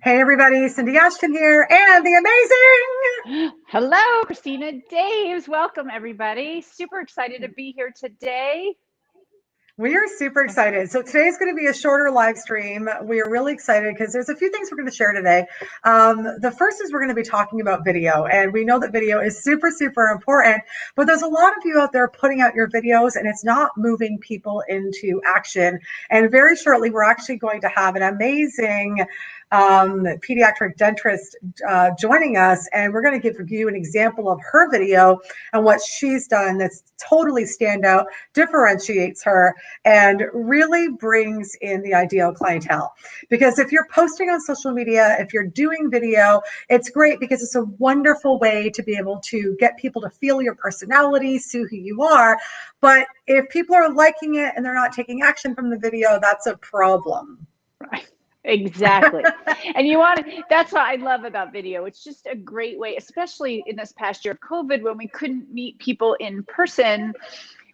Hey everybody, Cindy Ashton here, and the amazing. Hello, Christina Daves. Welcome everybody. Super excited to be here today. We are super excited. So today's going to be a shorter live stream. We are really excited because there's a few things we're going to share today. The first is we're going to be talking about video, and we know that video is super, super important, but there's a lot of you out there putting out your videos and it's not moving people into action. And very shortly, we're actually going to have an amazing pediatric dentist joining us, and we're going to give you an example of her video and what she's done that's totally standout, differentiates her, and really brings in the ideal clientele. Because if you're posting on social media, if you're doing video, it's great because it's a wonderful way to be able to get people to feel your personality, see who you are. But if people are liking it and they're not taking action from the video, that's a problem. Right. Exactly. And that's what I love about video. It's just a great way, especially in this past year of COVID, when we couldn't meet people in person,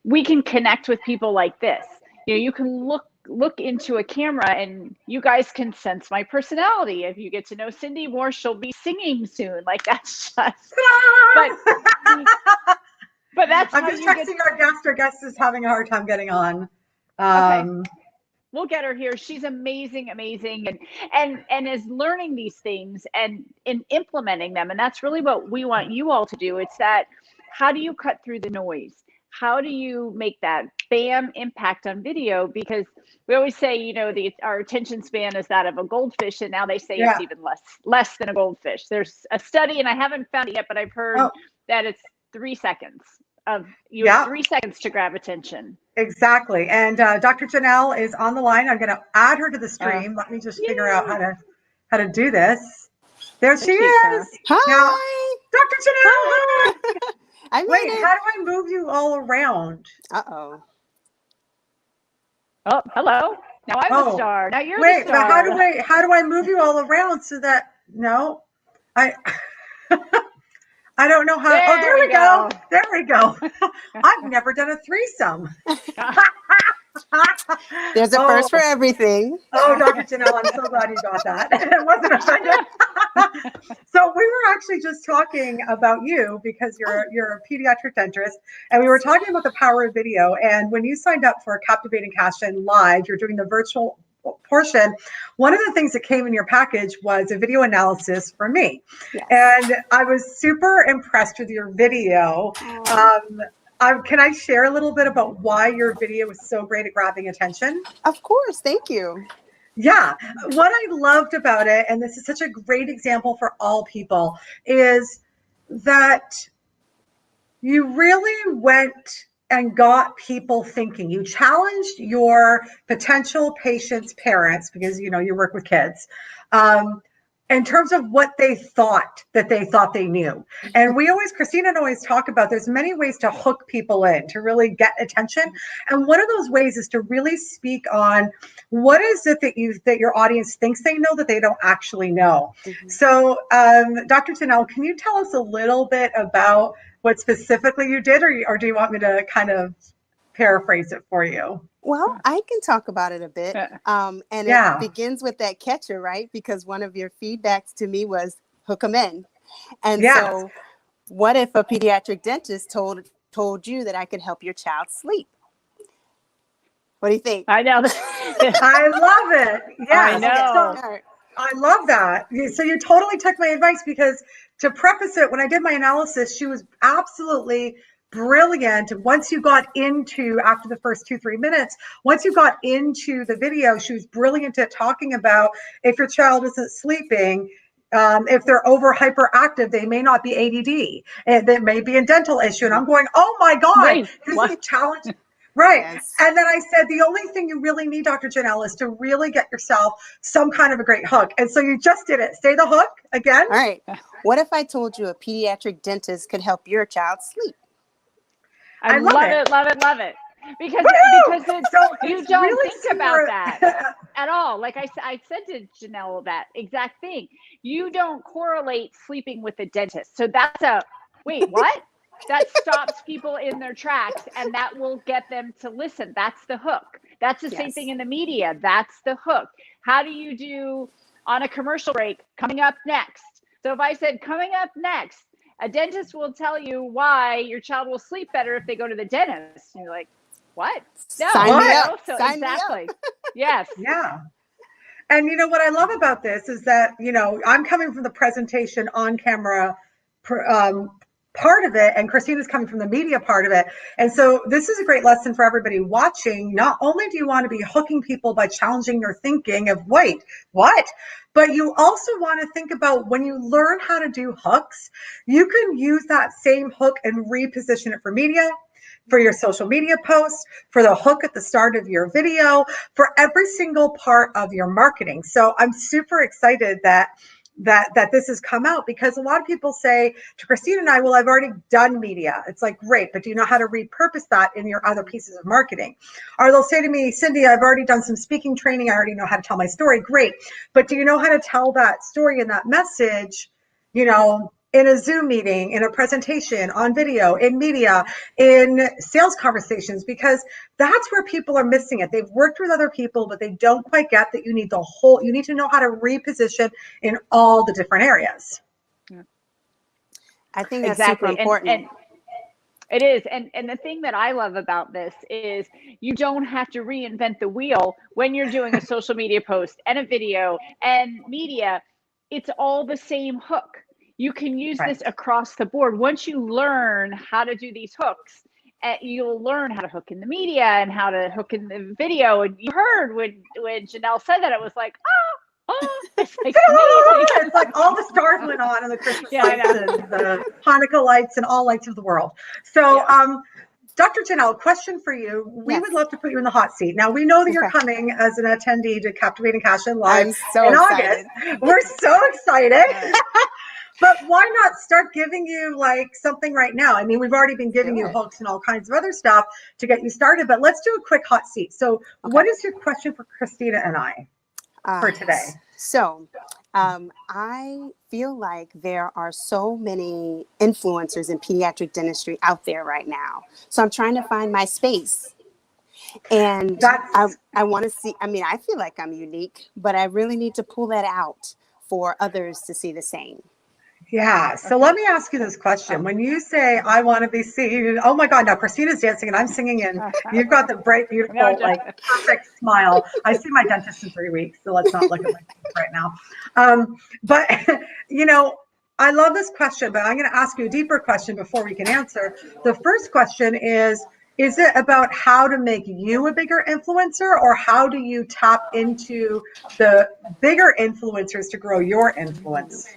we can connect with people like this. You can look into a camera and you guys can sense my personality. If you get to know Cindy more, she'll be singing soon. Like that's just, but that's I'm just texting our guest. Our guest is having a hard time getting on. Okay. We'll get her here. She's amazing, and is learning these things and implementing them. And that's really what we want you all to do. It's that, how do you cut through the noise? How do you make that bam impact on video? Because we always say, our attention span is that of a goldfish, and now they say it's even less than a goldfish. There's a study, and I haven't found it yet, but I've heard that it's 3 seconds. You have 3 seconds to grab attention. Exactly. And Dr. Jonelle is on the line. I'm going to add her to the stream. Let me just figure out how to do this. There she is. Hi. Now, Dr. Jonelle. Hi. Wait, how do I move you all around? Uh-oh. Oh, hello. Now I'm the star. Now you're the star. But how do I move you all around so that I don't know how. There we go. There we go. I've never done a threesome. There's a first for everything. Oh, Dr. Jonelle, I'm so glad you got that. It wasn't offended. So we were actually just talking about you because you're a pediatric dentist, and we were talking about the power of video. And when you signed up for Captivate and Cash In live, you're doing the virtual portion. One of the things that came in your package was a video analysis for me. Yes. And I was super impressed with your video. Can I share a little bit about why your video was so great at grabbing attention? Of course. Thank you. Yeah. What I loved about it, and this is such a great example for all people, is that you really went and got people thinking. You challenged your potential patients' parents, because you work with kids, in terms of what they thought they knew. And Christina and I always talk about, there's many ways to hook people in, to really get attention. And one of those ways is to really speak on what is it that your audience thinks they know that they don't actually know. Mm-hmm. So Dr. Jonelle, can you tell us a little bit about what specifically you did, or do you want me to kind of paraphrase it for you? Well, I can talk about it a bit. It begins with that catcher, right? Because one of your feedbacks to me was hook them in. And so what if a pediatric dentist told you that I could help your child sleep? What do you think? I know. I love it. Yeah, I know. I love that. So you totally took my advice, because to preface it, when I did my analysis, she was absolutely brilliant. Once you got into, after the first 2-3 minutes, once you got into the video, she was brilliant at talking about if your child isn't sleeping, if they're over hyperactive, they may not be ADD, and there may be a dental issue. And I'm going, oh my God, this is challenging. Right. Yes. And then I said, the only thing you really need, Dr. Jonelle, is to really get yourself some kind of a great hook. And so you just did it. Say the hook again. All right. What if I told you a pediatric dentist could help your child sleep? I love it. Because you don't really think about that at all. Like I said to Jonelle that exact thing. You don't correlate sleeping with a dentist. So that's wait, what? That stops people in their tracks, and that will get them to listen. That's the hook. That's the same thing in the media. That's the hook. How do you do on a commercial break, coming up next. So if I said coming up next, a dentist will tell you why your child will sleep better if they go to the dentist. And you're like, what? No, Sign me up. So Sign exactly. Me up. Yes. Yeah. And what I love about this is that, I'm coming from the presentation on camera part of it, and Christina's coming from the media part of it. And so this is a great lesson for everybody watching. Not only do you want to be hooking people by challenging their thinking of, wait, what? But you also want to think about when you learn how to do hooks, you can use that same hook and reposition it for media, for your social media posts, for the hook at the start of your video, for every single part of your marketing. So I'm super excited that this has come out, because a lot of people say to Christina and I, well, I've already done media. It's like, great, but do you know how to repurpose that in your other pieces of marketing? Or they'll say to me, Cindy, I've already done some speaking training. I already know how to tell my story. Great. But do you know how to tell that story and that message, in a Zoom meeting, in a presentation, on video, in media, in sales conversations? Because that's where people are missing it. They've worked with other people, but they don't quite get that you need to know how to reposition in all the different areas. I think that's super important. And it is. And the thing that I love about this is you don't have to reinvent the wheel when you're doing a social media post and a video and media. It's all the same hook. You can use this across the board. Once you learn how to do these hooks, you'll learn how to hook in the media and how to hook in the video. And you heard when Jonelle said that, it was like, it's like amazing. It's like all the stars went on, and the Christmas lights and the Hanukkah lights and all lights of the world. So, Dr. Jonelle, question for you. We would love to put you in the hot seat. Now, we know that you're coming as an attendee to Captivate and Cash In Live in August. We're so excited. But why not start giving you something right now? I mean, we've already been giving you hooks and all kinds of other stuff to get you started, but let's do a quick hot seat. So what is your question for Christina and I for today? So I feel like there are so many influencers in pediatric dentistry out there right now. So I'm trying to find my space. And I want to see, I feel like I'm unique, but I really need to pull that out for others to see the same. Yeah. So let me ask you this question. When you say, I want to be seen, oh my God, now Christina's dancing and I'm singing, and you've got the bright, beautiful, perfect smile. I see my dentist in 3 weeks, so let's not look at my teeth right now. But, I love this question, but I'm going to ask you a deeper question before we can answer. The first question is it about how to make you a bigger influencer, or how do you tap into the bigger influencers to grow your influence?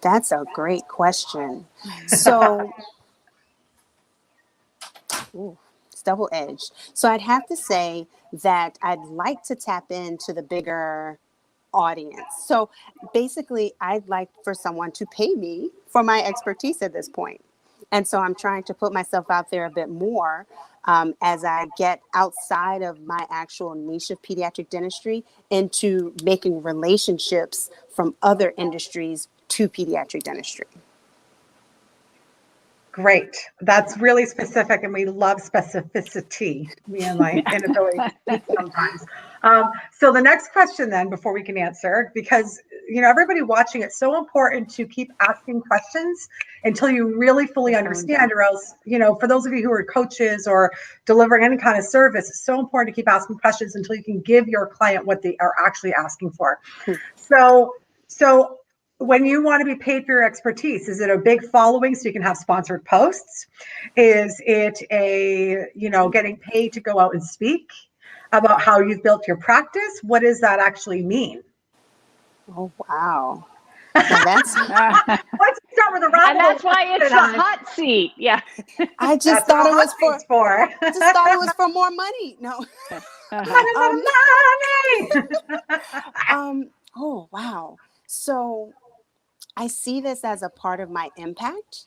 That's a great question. So, it's double-edged. So I'd have to say that I'd like to tap into the bigger audience. So basically, I'd like for someone to pay me for my expertise at this point. And so I'm trying to put myself out there a bit more as I get outside of my actual niche of pediatric dentistry into making relationships from other industries to pediatric dentistry. Great. That's really specific, and we love specificity, me and my inability to speak sometimes. So the next question then, before we can answer, because everybody watching, it's so important to keep asking questions until you really fully understand, or else, for those of you who are coaches or delivering any kind of service, it's so important to keep asking questions until you can give your client what they are actually asking for. So when you want to be paid for your expertise, is it a big following so you can have sponsored posts? Is it getting paid to go out and speak about how you've built your practice? What does that actually mean? Oh, wow. Now that's let's start with a round. And that's why it's a hot seat. Yeah. I just thought it was for just thought it was for more money. No. Oh, wow. So I see this as a part of my impact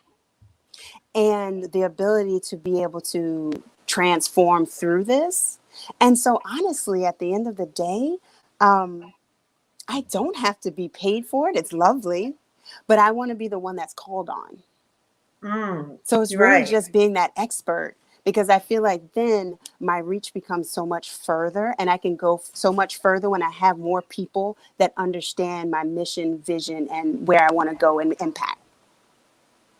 and the ability to be able to transform through this. And so honestly, at the end of the day, I don't have to be paid for it. It's lovely, but I want to be the one that's called on. So it's really just being that expert because I feel like then my reach becomes so much further, and I can go so much further when I have more people that understand my mission, vision, and where I want to go and impact.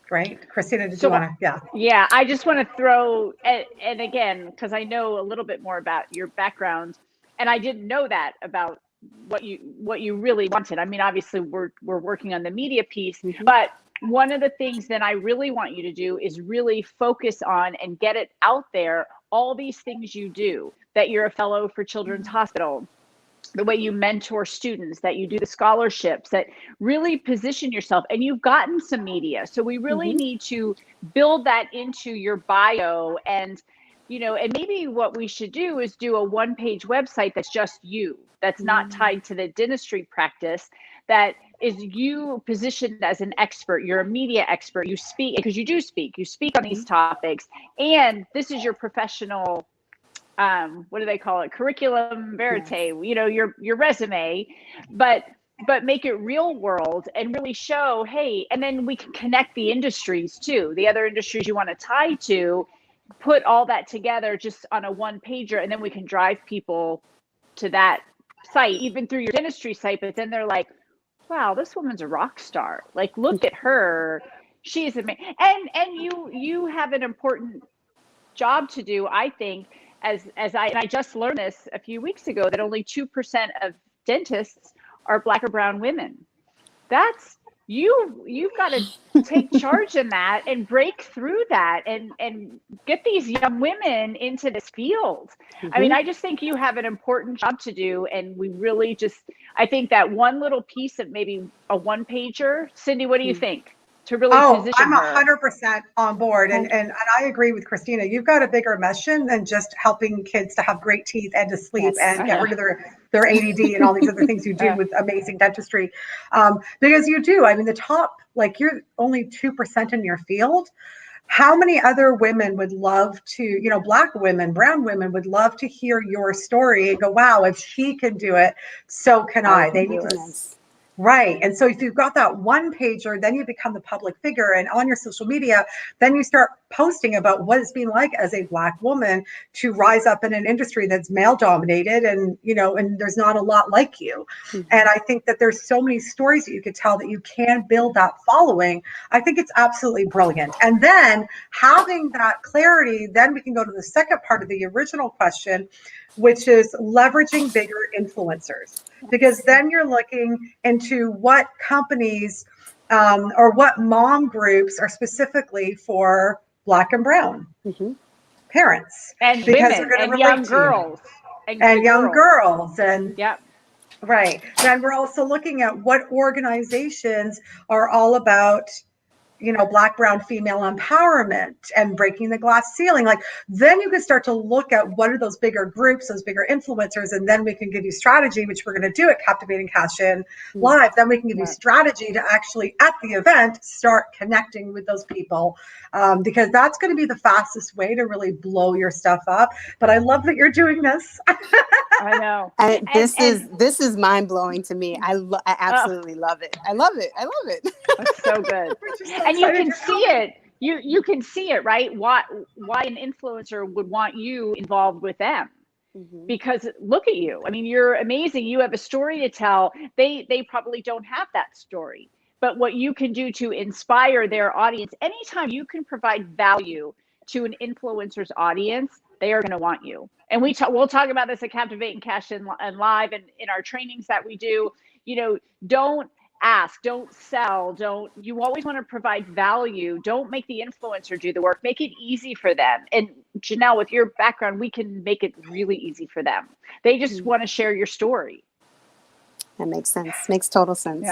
Great. Christina, did you want to? Yeah. Yeah, I just want to throw, and again, because I know a little bit more about your background, and I didn't know that about what you really wanted. I mean, obviously we're working on the media piece, but one of the things that I really want you to do is really focus on and get it out there, all these things you do, that you're a fellow for Children's Hospital, the way you mentor students, that you do the scholarships, that really position yourself, and you've gotten some media. So we really need to build that into your bio. And, and maybe what we should do is do a one-page website that's just you, that's not tied to the dentistry practice, that is you positioned as an expert. You're a media expert. You speak, because you do speak. You speak on these topics, and this is your professional what do they call it? Curriculum vitae, your resume, but make it real world and really show, hey, and then we can connect the industries too, the other industries you want to tie to, put all that together just on a one pager, and then we can drive people to that site, even through your dentistry site. But then they're like, wow, this woman's a rock star. Like, look at her. She's amazing. And you have an important job to do, I think, as I just learned this a few weeks ago, that only 2% of dentists are Black or brown women. That's you've got to take charge in that and break through that and get these young women into this field. I mean, I just think you have an important job to do, and we really I think that one little piece of maybe a one pager. Cindy, what do you think? To really position I'm her. 100% on board. And I agree with Christina. You've got a bigger mission than just helping kids to have great teeth and to sleep and get rid of their ADD and all these other things you do with amazing dentistry. Because you do. I mean, the top, like, you're only 2% in your field. How many other women would love to, Black women, brown women would love to hear your story and go, wow, if she can do it, so can I. They need to. Right. And so if you've got that one pager, then you become the public figure, and on your social media, then you start posting about what it's been like as a Black woman to rise up in an industry that's male dominated, and, and there's not a lot like you. And I think that there's so many stories that you could tell that you can build that following. I think it's absolutely brilliant. And then having that clarity, then we can go to the second part of the original question, which is leveraging bigger influencers, because then you're looking into what companies or what mom groups are specifically for Black and brown parents, and because women, they're going to relate young to girls and young girls. And right. Then we're also looking at what organizations are all about, Black, brown, female empowerment and breaking the glass ceiling. Like, then you can start to look at what are those bigger groups, those bigger influencers, and then we can give you strategy, which we're going to do at Captivate and Cash In live. Then we can give you strategy to actually, at the event, start connecting with those people, because that's going to be the fastest way to really blow your stuff up. But I love that you're doing this. I know. And this is mind blowing to me. I absolutely love it. I love it. It's so good. And you can see it. You can see it, right? Why an influencer would want you involved with them. Because look at you. I mean, you're amazing. You have a story to tell. They probably don't have that story. But what you can do to inspire their audience, anytime you can provide value to an influencer's audience, they are going to want you. And we'll talk about this at Captivate and Cash In live, and in our trainings that we do. Don't ask, don't sell, you always want to provide value. Don't make the influencer do the work. Make it easy for them. And Jonelle, with your background, we can make it really easy for them. They just want to share your story. That makes sense. Makes total sense.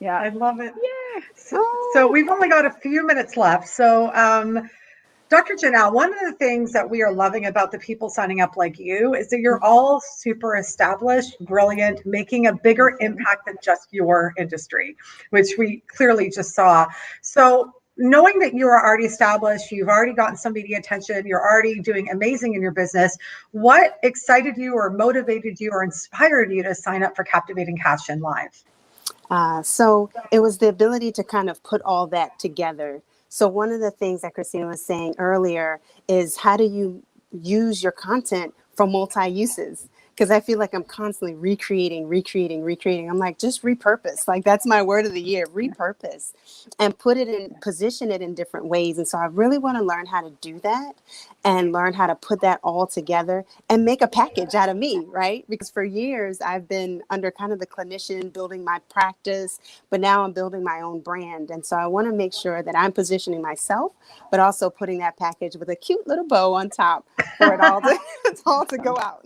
Yeah. I love it. Yeah. So we've only got a few minutes left. So, Dr. Jonelle, one of the things that we are loving about the people signing up like you is that you're all super established, brilliant, making a bigger impact than just your industry, which we clearly just saw. So knowing that you are already established, you've already gotten some media attention, you're already doing amazing in your business, what excited you or motivated you or inspired you to sign up for Captivate and Cash In Live? So it was the ability to kind of put all that together So one of the things that Christina was saying earlier is, how do you use your content for multi-uses? Because I feel like I'm constantly recreating. I'm like, just repurpose. Like, that's my word of the year, repurpose, and position it in different ways. And so I really want to learn how to do that and learn how to put that all together and make a package out of me, right? Because for years I've been under kind of the clinician, building my practice, but now I'm building my own brand. And so I want to make sure that I'm positioning myself, but also putting that package with a cute little bow on top for it all to, it's all to go out.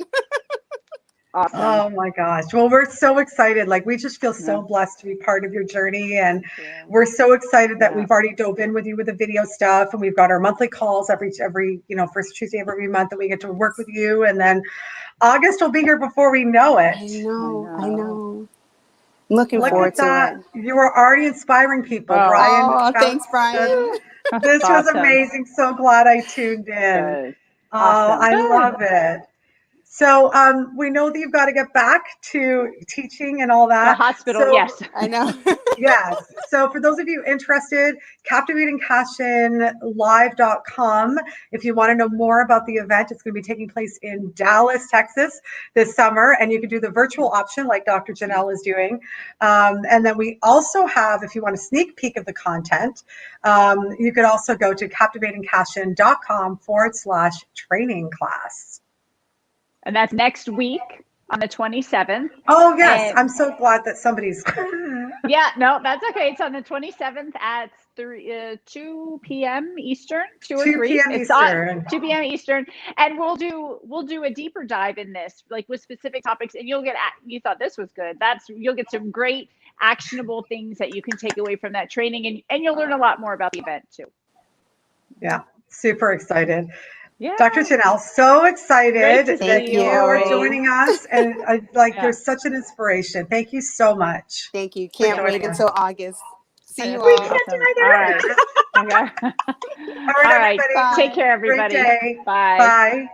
Awesome. Oh my gosh. Well, we're so excited. Like, we just feel so blessed to be part of your journey. And we're so excited that we've already dove in with you with the video stuff. And we've got our monthly calls every, first Tuesday of every month that we get to work with you. And then August will be here before we know it. I know. Looking forward to it. You were already inspiring people, Brian. Oh, thanks, Brian. This was amazing. So glad I tuned in. Good. Awesome. I love it. So we know that you've got to get back to teaching and all that. The hospital, yes. I know. Yes. So for those of you interested, Captivate and Cash In live.com. If you want to know more about the event, it's going to be taking place in Dallas, Texas this summer. And you can do the virtual option like Dr. Jonelle is doing. And then we also have, if you want a sneak peek of the content, you could also go to captivateandcashin.com/training class. And that's next week on the 27th. Oh, yes. And I'm so glad that somebody's. Yeah, no, that's okay. It's on the 27th at 2 p.m. Eastern, 2 or 3. p.m. It's Eastern. On 2 p.m. Eastern. And we'll do a deeper dive in this, like with specific topics. And you thought this was good. You'll get some great actionable things that you can take away from that training. And you'll learn a lot more about the event too. Yeah, super excited. Yeah. Dr. Jonelle, so excited that you are you. joining us. And you're such an inspiration. Thank you so much. Thank you. Can't wait until August. See you all. Awesome. All right. Okay. All right, everybody. Take care, everybody. Great day. Bye. Bye.